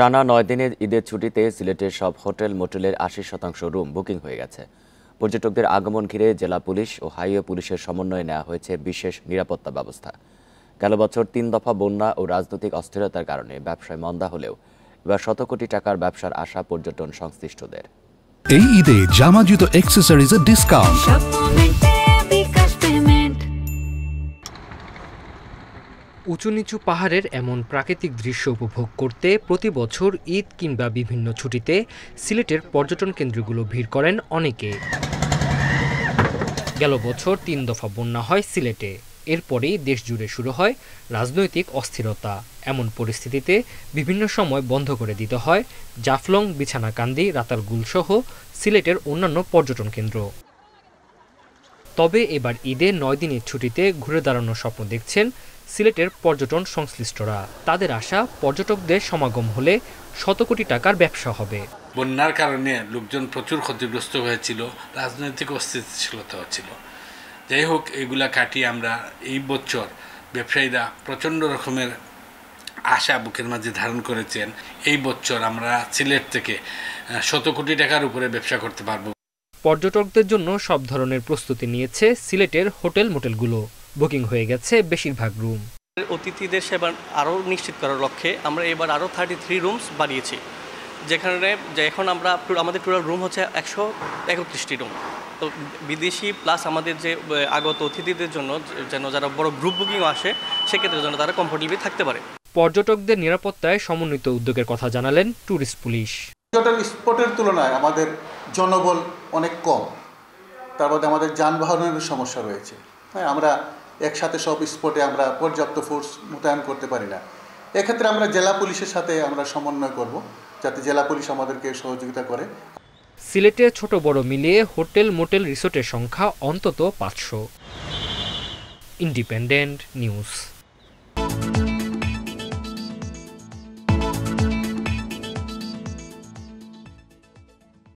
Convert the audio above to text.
টানা ৯ দিনের ঈদের ছুটিতে সিলেটের সব হোটেল মোটেলের ৮০% রুম বুকিং হয়ে গেছে। পর্যটকদের আগমন ঘিরে জেলা পুলিশ ও হাইওয়ে পুলিশের সমন্বয়ে নেওয়া হয়েছে বিশেষ নিরাপত্তা ব্যবস্থা। গেল বছর ৩ দফা বন্যা ও রাজনৈতিক অস্থিরতার কারণে ব্যবসায় মন্দা হলেও এবার শত কোটি টাকার ব্যবসার আশা পর্যটন সংশ্লিষ্টদের। এই ঈদে জামা জুতো অ্যাকসেসরিজের ডিসকাউন্ট। উঁচু নিচু পাহাড়ের এমন প্রাকৃতিক দৃশ্য উপভোগ করতে প্রতি বছর ঈদ কিংবা বিভিন্ন ছুটিতে সিলেটের পর্যটন কেন্দ্রগুলো ভিড় করেন অনেকে। গেল বছর ৩ দফা বন্যা হয় সিলেটে। এরপরেই দেশ জুড়ে শুরু হয় রাজনৈতিক অস্থিরতা। এমন পরিস্থিতিতে বিভিন্ন সময় বন্ধ করে দিতে হয় জাফলং, বিছানাকান্দি, রাতারগুল সহ সিলেটের অন্যান্য পর্যটন কেন্দ্র। তবে এবার ঈদে ৯ দিনের ছুটিতে ঘুরে দাঁড়ানোর স্বপ্ন দেখছেন সিলেটের পর্যটন সংশ্লিষ্টরা। তাদের আশা, পর্যটকদের সমাগম হলে শত কোটি টাকার ব্যবসা হবে। বন্যার কারণে লোকজন প্রচুর ক্ষতিগ্রস্ত হয়েছিল, রাজনৈতিক অস্থিতিশীলতাও ছিল। যাই হোক, এগুলা কাটিয়ে আমরা এই বছর ব্যবসায়ীরা প্রচণ্ড রকমের আশা বুকের মাঝে ধারণ করেছেন। এই বছর আমরা সিলেট থেকে শত কোটি টাকার উপরে ব্যবসা করতে পারব। পর্যটকদের জন্য সব ধরনের প্রস্তুতি নিয়েছে সিলেটের হোটেল মোটেলগুলো। বুকিং হয়ে গেছে বেশিরভাগ রুম। অতিথিদের সেবা আরও নিশ্চিত করার লক্ষ্যে আমরা এবার আরও 33 রুমস বাড়িয়েছি, যেখানে এখন আমরা আমাদের টোটাল রুম হচ্ছে 131টি রুম। তো বিদেশি প্লাস আমাদের যে আগত অতিথিদের জন্য যেন যারা বড় গ্রুপ বুকিংও আসে, সেক্ষেত্রে যেন তারা কমফোর্টেবলি থাকতে পারে। পর্যটকদের নিরাপত্তায় সমন্বিত উদ্যোগের কথা জানালেন ট্যুরিস্ট পুলিশ। পর্যটন স্পটের তুলনায় আমাদের জনবল অনেক কম, তার মধ্যে আমাদের যানবাহনের সমস্যা রয়েছে। হ্যাঁ, আমরা একসাথে সব স্পটে আমরা পর্যাপ্ত ফোর্স মোতায়েন করতে পারি না। এক্ষেত্রে আমরা জেলা পুলিশের সাথে আমরা সমন্বয় করব, যাতে জেলা পুলিশ আমাদেরকে সহযোগিতা করে। সিলেটে ছোট বড় মিলিয়ে হোটেল মোটেল রিসোর্টের সংখ্যা অন্তত 500। Independent news.